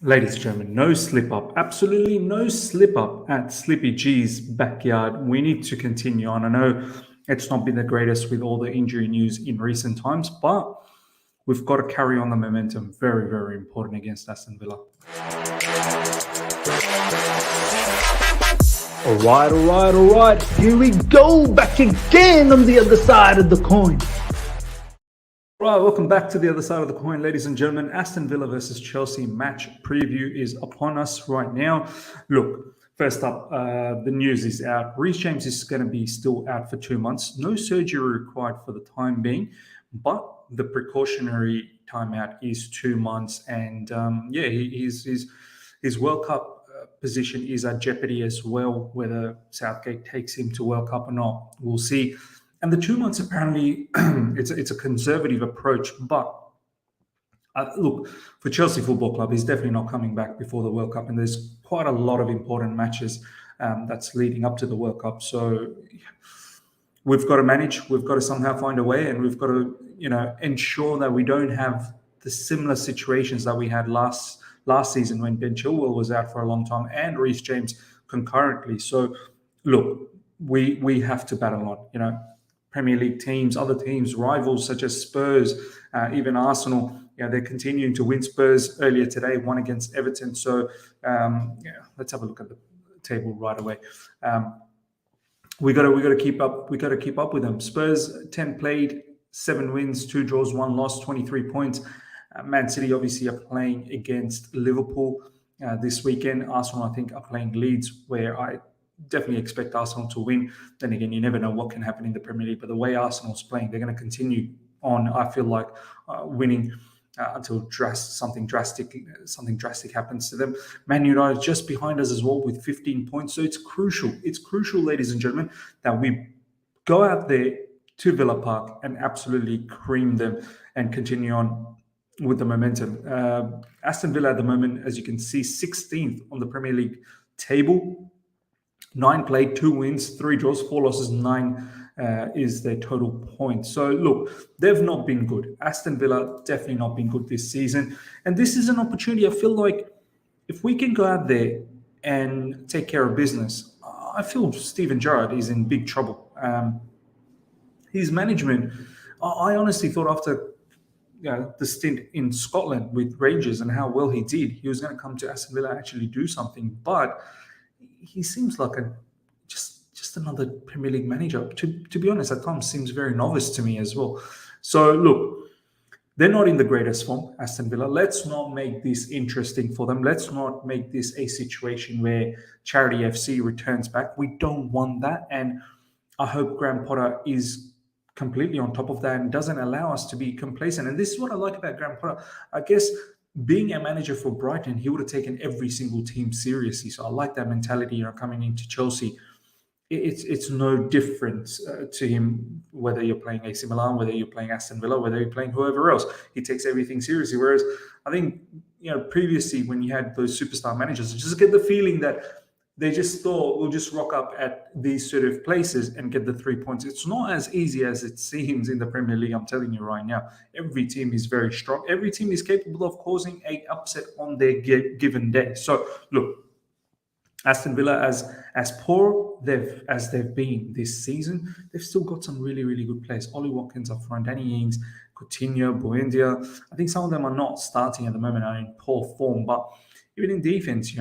Ladies and gentlemen, no slip up, absolutely no slip up at Slippy G's backyard. We need to continue on. I know it's not been the greatest with all the injury news in recent times, but we've got to carry on the momentum. Very, very important against Aston Villa. All right. Here we go, back again on the other side of the coin. Right, welcome back to the other side of the coin, ladies and gentlemen. Aston Villa versus Chelsea match preview is upon us right now. Look, first up, the news is out. Reece James is going to be still out for 2 months. No surgery required for the time being, but the precautionary timeout is 2 months. And his World Cup position is at jeopardy as well, whether Southgate takes him to World Cup or not. We'll see. And the 2 months, apparently, it's a conservative approach. But look, for Chelsea Football Club, he's definitely not coming back before the World Cup. And there's quite a lot of important matches that's leading up to the World Cup. So we've got to manage. We've got to somehow find a way. And we've got to, ensure that we don't have the similar situations that we had last season when Ben Chilwell was out for a long time and Reece James concurrently. So, look, we have to battle on, Premier League teams, other teams, rivals such as Spurs, even Arsenal. They're continuing to win. Spurs earlier today won against Everton. So let's have a look at the table right away. We got to keep up. We got to keep up with them. Spurs 10 played, 7 wins, 2 draws, 1 loss, 23 points. Man City obviously are playing against Liverpool this weekend. Arsenal, I think, are playing Leeds, where I definitely expect Arsenal to win. Then again, you never know what can happen in the Premier League. But the way Arsenal's playing, they're going to continue on, I feel like, winning until something drastic happens to them. Man United just behind us as well with 15 points. So it's crucial. It's crucial, ladies and gentlemen, that we go out there to Villa Park and absolutely cream them and continue on with the momentum. Aston Villa at the moment, as you can see, 16th on the Premier League table. 9 played, 2 wins, 3 draws, 4 losses, 9 is their total points. So look, they've not been good. Aston Villa definitely not been good this season. And this is an opportunity. I feel like if we can go out there and take care of business, I feel Steven Gerrard is in big trouble. His management, I honestly thought after the stint in Scotland with Rangers and how well he did, he was going to come to Aston Villa and actually do something. But he seems like just another Premier League manager. To be honest, at times seems very novice to me as well. So look, they're not in the greatest form, Aston Villa. Let's not make this interesting for them. Let's not make this a situation where Charity FC returns back. We don't want that. And I hope Graham Potter is completely on top of that and doesn't allow us to be complacent. And this is what I like about Graham Potter. I guess being a manager for Brighton, he would have taken every single team seriously. So I like that mentality, coming into Chelsea. It's no different to him whether you're playing AC Milan, whether you're playing Aston Villa, whether you're playing whoever else. He takes everything seriously. Whereas I think, previously when you had those superstar managers, you just get the feeling that they just thought we'll just rock up at these sort of places and get the 3 points. It's not as easy as it seems in the Premier League. I'm telling you right now, every team is very strong. Every team is capable of causing an upset on their given day. So look, Aston Villa, as poor as they've been this season, they've still got some really, really good players. Ollie Watkins up front, Danny Ings, Coutinho, Buendia. I think some of them are not starting at the moment, are in poor form. But even in defense,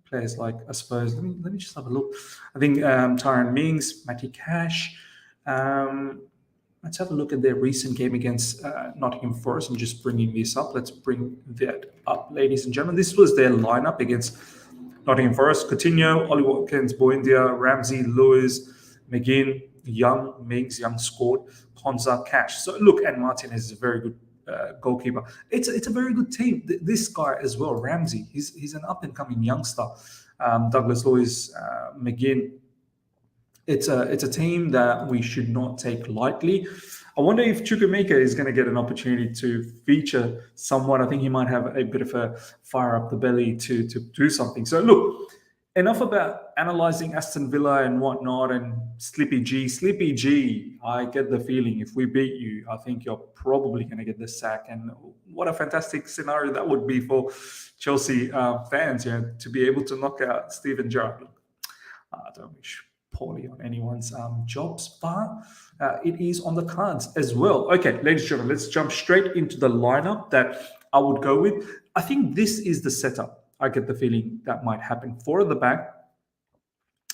players like, I suppose, let me just have a look. I think Tyrone Mings, Matty Cash. Let's have a look at their recent game against Nottingham Forest and just bringing this up. Let's bring that up, ladies and gentlemen. This was their lineup against Nottingham Forest. Coutinho, Ollie Watkins, Buendia, Ramsey, Lewis, McGinn, Young, Mings, Young scored, Konza, Cash. So look, and Martinez is a very good goalkeeper. It's a very good team. This guy as well, Ramsey, he's an up-and-coming youngster. Douglas Lewis, McGinn. It's a team that we should not take lightly. I wonder if Chukwuemeka is going to get an opportunity to feature somewhat. I think he might have a bit of a fire up the belly to do something. So look, enough about analysing Aston Villa and whatnot and Slippy G. Slippy G, I get the feeling if we beat you, I think you're probably going to get the sack. And what a fantastic scenario that would be for Chelsea fans, to be able to knock out Steven Gerrard. I don't wish poorly on anyone's jobs, but it is on the cards as well. Okay, ladies and gentlemen, let's jump straight into the lineup that I would go with. I think this is the setup. I get the feeling that might happen. 4 at the back,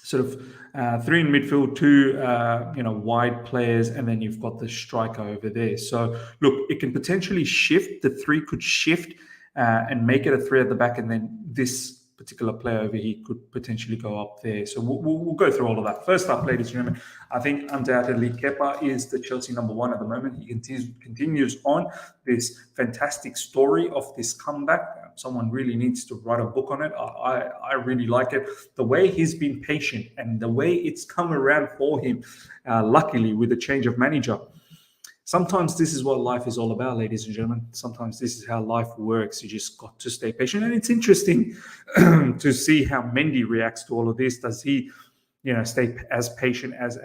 sort of 3 in midfield, 2 wide players, and then you've got the striker over there. So look, it can potentially shift. The 3 could shift and make it a 3 at the back, and then this particular player over here could potentially go up there. So we'll go through all of that. First up, ladies and gentlemen, I think undoubtedly Kepa is the Chelsea number 1 at the moment. He continues on this fantastic story of this comeback. Someone really needs to write a book on it. I really like it. The way he's been patient and the way it's come around for him, luckily with the change of manager. Sometimes this is what life is all about, ladies and gentlemen. Sometimes this is how life works. You just got to stay patient. And it's interesting to see how Mendy reacts to all of this. Does he, stay as patient as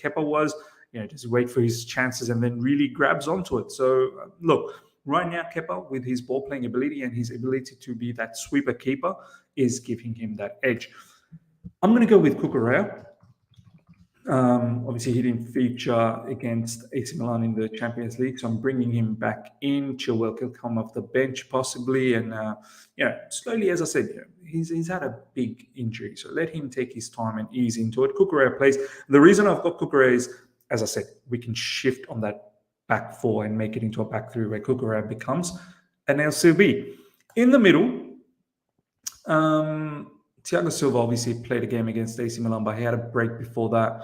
Kepa was? Does he wait for his chances and then really grabs onto it? So, look, right now, Kepa, with his ball-playing ability and his ability to be that sweeper keeper, is giving him that edge. I'm going to go with Cucurella. Obviously, he didn't feature against AC Milan in the Champions League, so I'm bringing him back in. Chilwell will come off the bench possibly, and slowly, as I said, he's had a big injury, so let him take his time and ease into it. Cucurella plays. The reason I've got Cucurella is, as I said, we can shift on that back 4 and make it into a back 3 where Cucurella becomes an LCB. In the middle, Thiago Silva obviously played a game against AC Milan, but he had a break before that.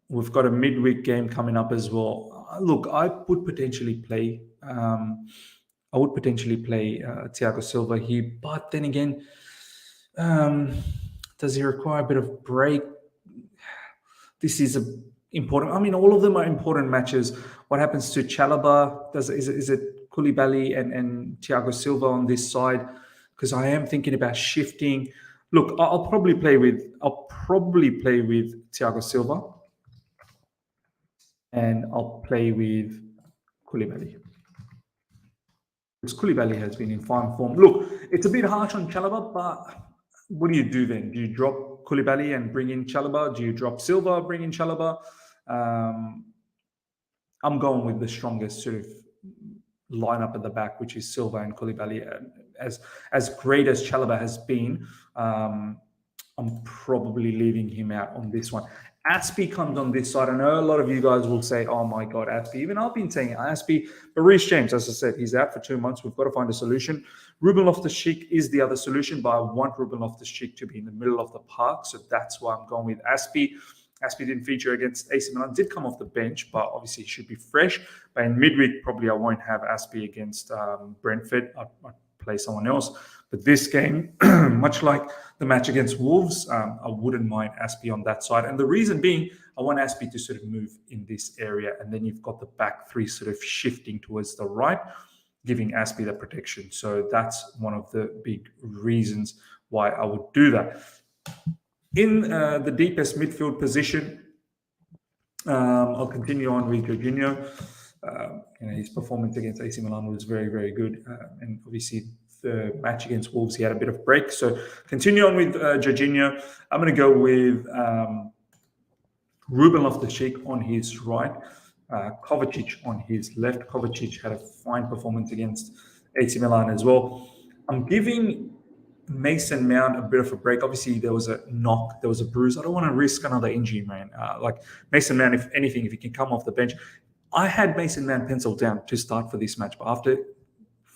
We've got a midweek game coming up as well. Look, I would potentially play Thiago Silva here, but then again, does he require a bit of break? This is important. I mean, all of them are important matches. What happens to Chalobah? Is it Koulibaly and Thiago Silva on this side? Because I am thinking about shifting. Look, I'll probably play with Thiago Silva, and I'll play with Koulibaly. Because Koulibaly has been in fine form. Look, it's a bit harsh on Chalobah, but what do you do then? Do you drop Koulibaly and bring in Chalobah? Do you drop Silva, bring in Chalobah? I'm going with the strongest sort of lineup at the back, which is Silva and Koulibaly. As great as Chalobah has been, I'm probably leaving him out on this one. Aspie comes on this side. I know a lot of you guys will say, oh my God, Aspie. Even I've been saying Aspie. But Reece James, as I said, he's out for 2 months. We've got to find a solution. Ruben Loftus-Cheek is the other solution, but I want Ruben Loftus-Cheek to be in the middle of the park. So that's why I'm going with Aspie. Aspie didn't feature against AC Milan, did come off the bench, but obviously he should be fresh. But in midweek, probably I won't have Aspie against Brentford. I'd play someone else. But this game, much like the match against Wolves, I wouldn't mind Aspie on that side. And the reason being, I want Aspie to sort of move in this area. And then you've got the back 3 sort of shifting towards the right, giving Aspie the protection. So that's one of the big reasons why I would do that. In the deepest midfield position, I'll continue on with Jorginho. His performance against AC Milan was very, very good. And obviously, the match against Wolves, he had a bit of break. So continue on with Jorginho. I'm going to go with Ruben Loftus-Cheek on his right, Kovacic on his left. Kovacic had a fine performance against AC Milan as well. I'm giving Mason Mount a bit of a break. Obviously, there was a knock, there was a bruise. I don't want to risk another injury, man. Like Mason Mount, if anything, if he can come off the bench. I had Mason Mount penciled down to start for this match, but after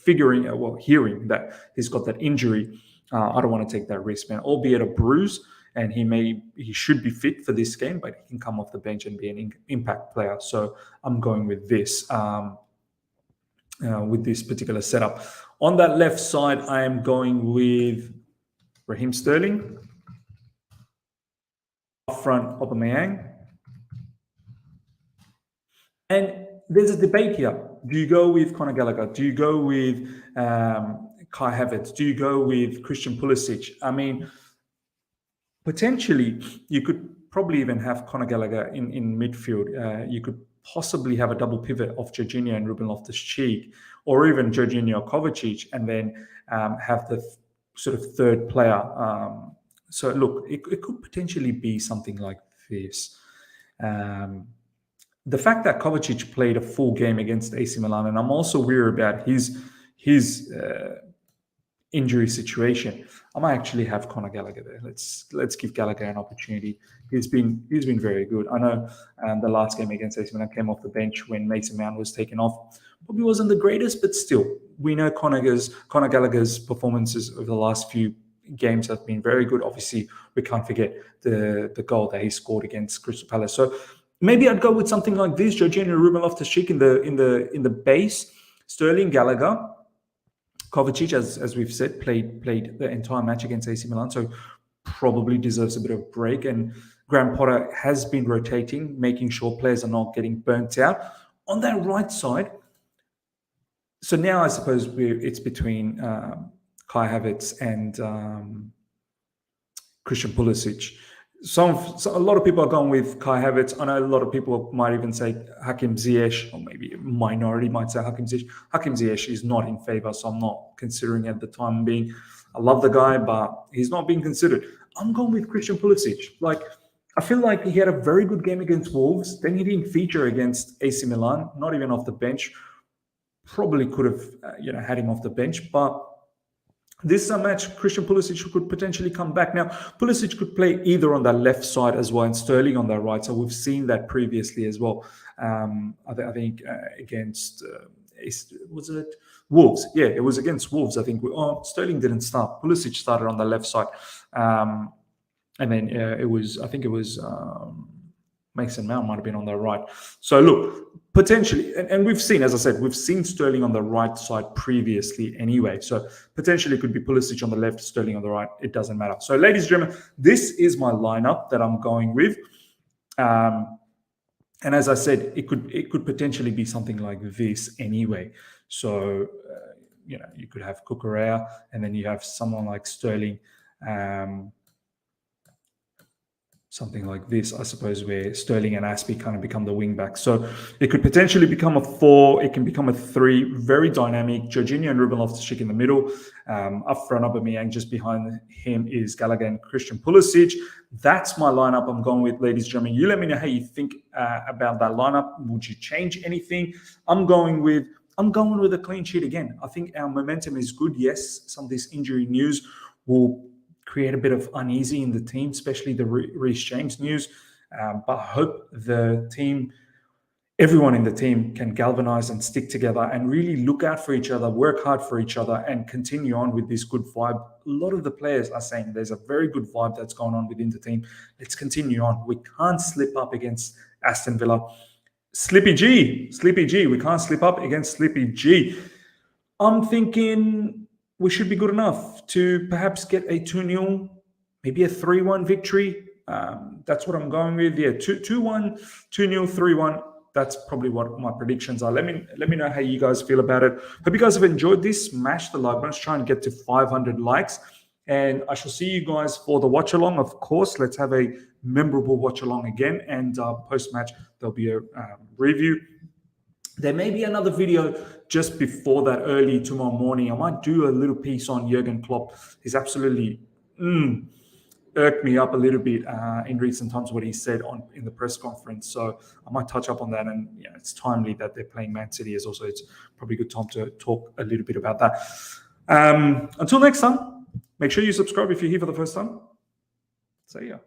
hearing that he's got that injury, I don't want to take that risk, man. Albeit a bruise, and he should be fit for this game, but he can come off the bench and be an impact player. So I'm going with this particular setup. On that left side, I am going with Raheem Sterling. Up front, Aubameyang. And there's a debate here. Do you go with Conor Gallagher? Do you go with Kai Havertz? Do you go with Christian Pulisic? I mean, potentially, you could probably even have Conor Gallagher in midfield. You could possibly have a double pivot of Jorginho and Ruben Loftus-Cheek, or even Jorginho or Kovacic, and then have the sort of third player. So look, it could potentially be something like this. The fact that Kovacic played a full game against AC Milan, and I'm also worried about his injury situation. I might actually have Conor Gallagher there. Let's give Gallagher an opportunity. He's been very good. I know the last game against AC Milan came off the bench when Mason Mount was taken off. Probably wasn't the greatest, but still, we know Conor Gallagher's performances over the last few games have been very good. Obviously, we can't forget the goal that he scored against Crystal Palace. So maybe I'd go with something like this: Jorginho, Ruben Loftus-Cheek in the base, Sterling, Gallagher. Kovacic, as we've said, played the entire match against AC Milan, so probably deserves a bit of a break. And Graham Potter has been rotating, making sure players are not getting burnt out. On that right side, so now I suppose it's between Kai Havertz and Christian Pulisic. So a lot of people are going with Kai Havertz. I know a lot of people might even say Hakim Ziyech, or maybe a minority might say Hakim Ziyech. Hakim Ziyech is not in favour, so I'm not considering at the time being. I love the guy, but he's not being considered. I'm going with Christian Pulisic. Like, I feel like he had a very good game against Wolves. Then he didn't feature against AC Milan, not even off the bench. Probably could have had him off the bench, but this match, Christian Pulisic could potentially come back. Now, Pulisic could play either on that left side as well and Sterling on that right. So we've seen that previously as well. I think against, was it Wolves? Yeah, it was against Wolves. I think Sterling didn't start. Pulisic started on the left side. And then I think it was Mason Mount might have been on the right. So look, potentially, and we've seen, as I said, we've seen Sterling on the right side previously anyway. So potentially it could be Pulisic on the left, Sterling on the right. It doesn't matter. So ladies and gentlemen, this is my lineup that I'm going with. And as I said, it could potentially be something like this anyway. So, you could have Cucurella, and then you have someone like Sterling, something like this, I suppose, where Sterling and Aspie kind of become the wing backs. So it could potentially become a 4. It can become a 3. Very dynamic. Jorginho and Ruben Loftus-Cheek in the middle. Up front, Aubameyang. Just behind him is Gallagher and Christian Pulisic. That's my lineup I'm going with, ladies and gentlemen. You let me know how you think about that lineup. Would you change anything? I'm going with a clean sheet again. I think our momentum is good. Yes, some of this injury news will create a bit of uneasy in the team, especially the Reece James news. But I hope everyone in the team can galvanize and stick together and really look out for each other, work hard for each other, and continue on with this good vibe. A lot of the players are saying there's a very good vibe that's going on within the team. Let's continue on. We can't slip up against Aston Villa. Slippy G, we can't slip up against Slippy G. I'm thinking we should be good enough to perhaps get a 2-0, maybe a 3-1 victory. That's what I'm going with. Yeah, 2-1, 2-0, 3-1. That's probably what my predictions are. Let me know how you guys feel about it. Hope you guys have enjoyed this. Smash the like button. Let's try and get to 500 likes. And I shall see you guys for the watch along. Of course, let's have a memorable watch along again. And post-match, there'll be a review. There may be another video just before that, early tomorrow morning. I might do a little piece on Jurgen Klopp. He's absolutely irked me up a little bit in recent times, what he said in the press conference. So I might touch up on that. And it's timely that they're playing Man City as also. It's probably a good time to talk a little bit about that. Until next time, make sure you subscribe if you're here for the first time. See ya.